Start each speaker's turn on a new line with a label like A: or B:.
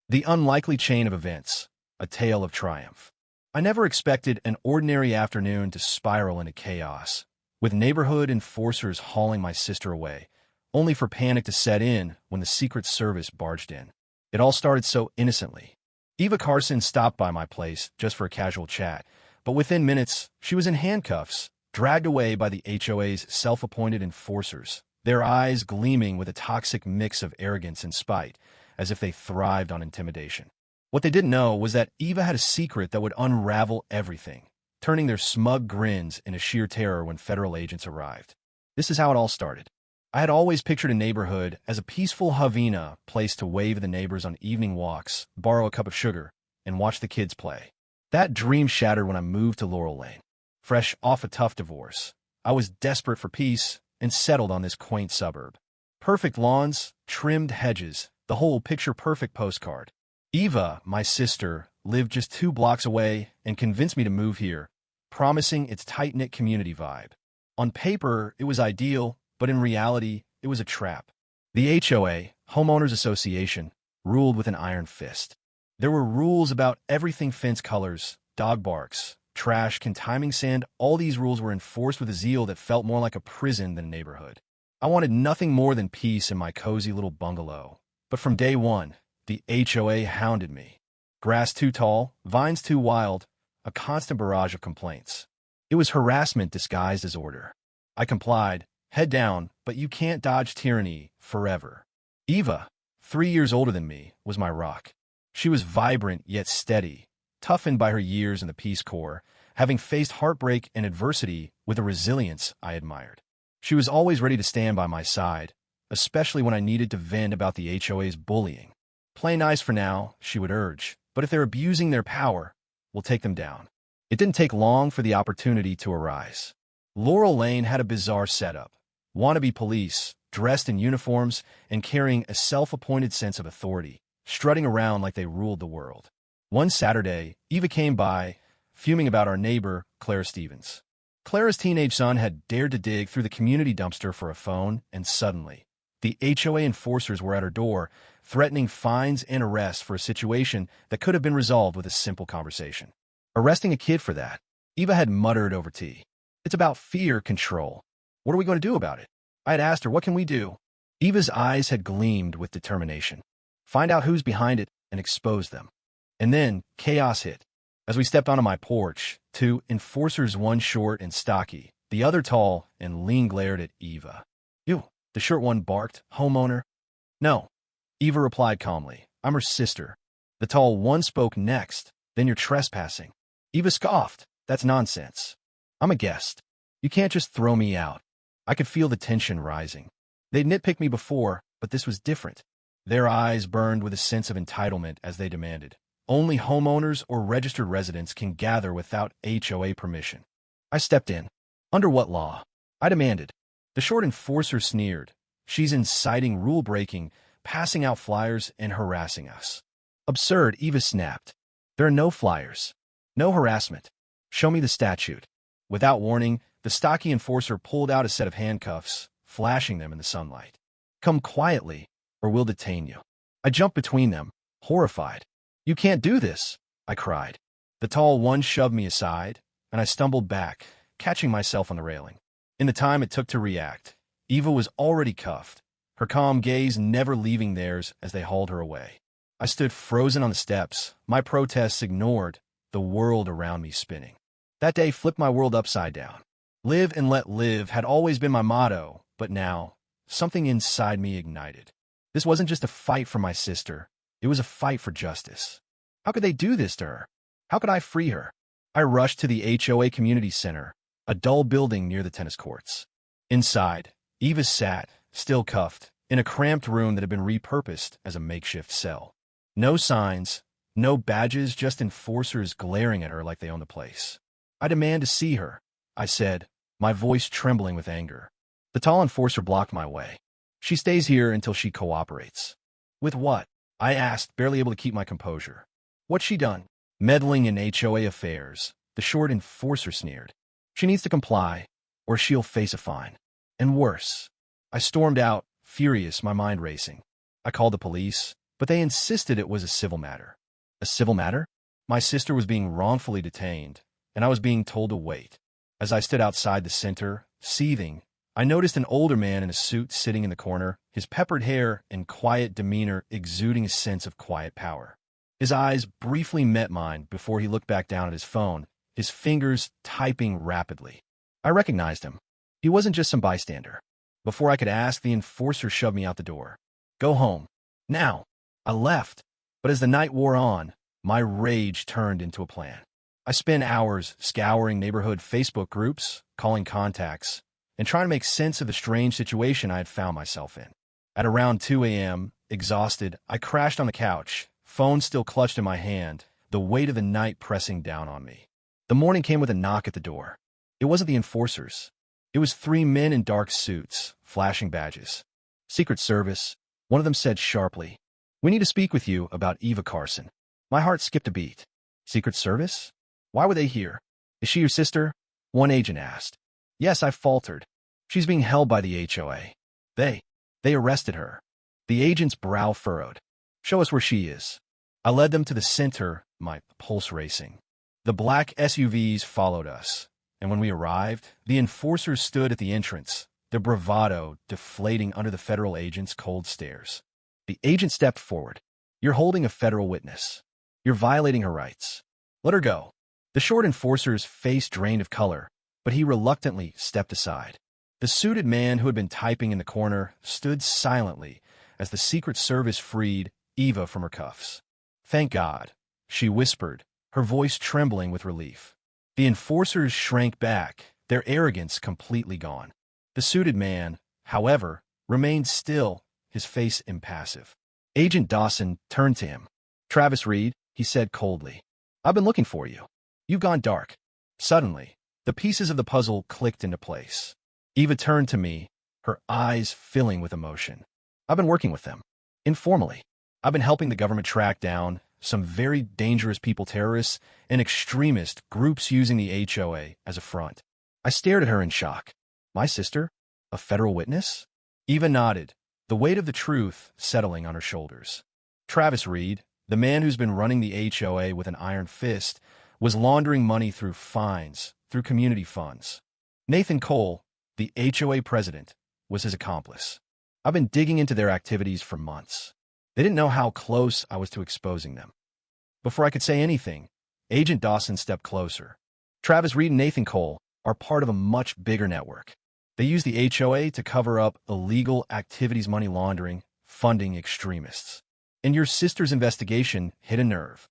A: The unlikely chain of events, a tale of triumph. I never expected an ordinary afternoon to spiral into chaos, with neighborhood enforcers hauling my sister away, only for panic to set in when the Secret Service barged in. It all started so innocently. Eva Carson stopped by my place just for a casual chat, but within minutes, she was in handcuffs, dragged away by the HOA's self-appointed enforcers, their eyes gleaming with a toxic mix of arrogance and spite, as if they thrived on intimidation. What they didn't know was that Eva had a secret that would unravel everything, turning their smug grins into sheer terror when federal agents arrived. This is how it all started. I had always pictured a neighborhood as a peaceful Havana place to wave at the neighbors on evening walks, borrow a cup of sugar, and watch the kids play. That dream shattered when I moved to Laurel Lane. Fresh off a tough divorce, I was desperate for peace and settled on this quaint suburb. Perfect lawns, trimmed hedges, the whole picture-perfect postcard. Eva, my sister, lived just 2 blocks away and convinced me to move here, promising its tight-knit community vibe. On paper, it was ideal, but in reality, it was a trap. The HOA, Homeowners Association, ruled with an iron fist. There were rules about everything: fence colors, dog barks, trash, contiming sand. All these rules were enforced with a zeal that felt more like a prison than a neighborhood. I wanted nothing more than peace in my cozy little bungalow. But from day one, the HOA hounded me. Grass too tall, vines too wild, a constant barrage of complaints. It was harassment disguised as order. I complied, head down, but you can't dodge tyranny forever. Eva, 3 years older than me, was my rock. She was vibrant yet steady, toughened by her years in the Peace Corps, having faced heartbreak and adversity with a resilience I admired. She was always ready to stand by my side, especially when I needed to vent about the HOA's bullying. Play nice for now, she would urge, but if they're abusing their power, we'll take them down. It didn't take long for the opportunity to arise. Laurel Lane had a bizarre setup. Wannabe police, dressed in uniforms and carrying a self-appointed sense of authority, strutting around like they ruled the world. One Saturday, Eva came by, fuming about our neighbor, Clara Stevens. Clara's teenage son had dared to dig through the community dumpster for a phone, and suddenly, the HOA enforcers were at her door, threatening fines and arrests for a situation that could have been resolved with a simple conversation. Arresting a kid for that? Eva had muttered over tea. It's about fear control. What are we going to do about it? I had asked her, what can we do? Eva's eyes had gleamed with determination. Find out who's behind it and expose them. And then chaos hit. As we stepped onto my porch, 2 enforcers, one short and stocky, the other tall and lean, glared at Eva. "You," the short one barked. "Homeowner?" "No," Eva replied calmly. "I'm her sister." The tall one spoke next. "Then you're trespassing." Eva scoffed. "That's nonsense. I'm a guest. You can't just throw me out." I could feel the tension rising. They'd nitpicked me before, but this was different. Their eyes burned with a sense of entitlement as they demanded, only homeowners or registered residents can gather without HOA permission. I stepped in. Under what law? I demanded. The short enforcer sneered. "She's inciting rule-breaking, passing out flyers, and harassing us." "Absurd," Eva snapped. "There are no flyers. No harassment. Show me the statute." Without warning, the stocky enforcer pulled out a set of handcuffs, flashing them in the sunlight. "Come quietly, or we'll detain you." I jumped between them, horrified. "You can't do this," I cried. The tall one shoved me aside, and I stumbled back, catching myself on the railing. In the time it took to react, Eva was already cuffed, her calm gaze never leaving theirs as they hauled her away. I stood frozen on the steps, my protests ignored, the world around me spinning. That day flipped my world upside down. Live and let live had always been my motto, but now, something inside me ignited. This wasn't just a fight for my sister, it was a fight for justice. How could they do this to her? How could I free her? I rushed to the HOA Community Center, a dull building near the tennis courts. Inside, Eva sat, still cuffed, in a cramped room that had been repurposed as a makeshift cell. No signs, no badges, just enforcers glaring at her like they owned the place. "I demand to see her," I said, my voice trembling with anger. The tall enforcer blocked my way. "She stays here until she cooperates." "With what?" I asked, barely able to keep my composure. "What's she done?" "Meddling in HOA affairs," the short enforcer sneered. "She needs to comply, or she'll face a fine. And worse." I stormed out, furious, my mind racing. I called the police, but they insisted it was a civil matter. A civil matter? My sister was being wrongfully detained, and I was being told to wait. As I stood outside the center, seething, I noticed an older man in a suit sitting in the corner, his peppered hair and quiet demeanor exuding a sense of quiet power. His eyes briefly met mine before he looked back down at his phone, his fingers typing rapidly. I recognized him. He wasn't just some bystander. Before I could ask, the enforcer shoved me out the door. Go home. Now. I left. But as the night wore on, my rage turned into a plan. I spent hours scouring neighborhood Facebook groups, calling contacts, and trying to make sense of the strange situation I had found myself in. At around 2 a.m., exhausted, I crashed on the couch, phone still clutched in my hand, the weight of the night pressing down on me. The morning came with a knock at the door. It wasn't the enforcers. It was 3 men in dark suits, flashing badges. Secret Service, one of them said sharply. We need to speak with you about Eva Carson. My heart skipped a beat. Secret Service? Why were they here? Is she your sister? One agent asked. Yes, I faltered. She's being held by the HOA. They arrested her. The agent's brow furrowed. Show us where she is. I led them to the center, my pulse racing. The black SUVs followed us, and when we arrived, the enforcers stood at the entrance, their bravado deflating under the federal agent's cold stares. The agent stepped forward. You're holding a federal witness. You're violating her rights. Let her go. The short enforcer's face drained of color, but he reluctantly stepped aside. The suited man who had been typing in the corner stood silently as the Secret Service freed Eva from her cuffs. Thank God, she whispered, her voice trembling with relief. The enforcers shrank back, their arrogance completely gone. The suited man, however, remained still, his face impassive. Agent Dawson turned to him. Travis Reed, he said coldly. I've been looking for you. You've gone dark. Suddenly, the pieces of the puzzle clicked into place. Eva turned to me, her eyes filling with emotion. I've been working with them. Informally. I've been helping the government track down some very dangerous people, terrorists and extremist groups using the HOA as a front. I stared at her in shock. My sister? A federal witness? Eva nodded, the weight of the truth settling on her shoulders. Travis Reed, the man who's been running the HOA with an iron fist, was laundering money through fines, through community funds. Nathan Cole, the HOA president, was his accomplice. I've been digging into their activities for months. They didn't know how close I was to exposing them. Before I could say anything, Agent Dawson stepped closer. Travis Reed and Nathan Cole are part of a much bigger network. They use the HOA to cover up illegal activities, money laundering, funding extremists. And your sister's investigation hit a nerve.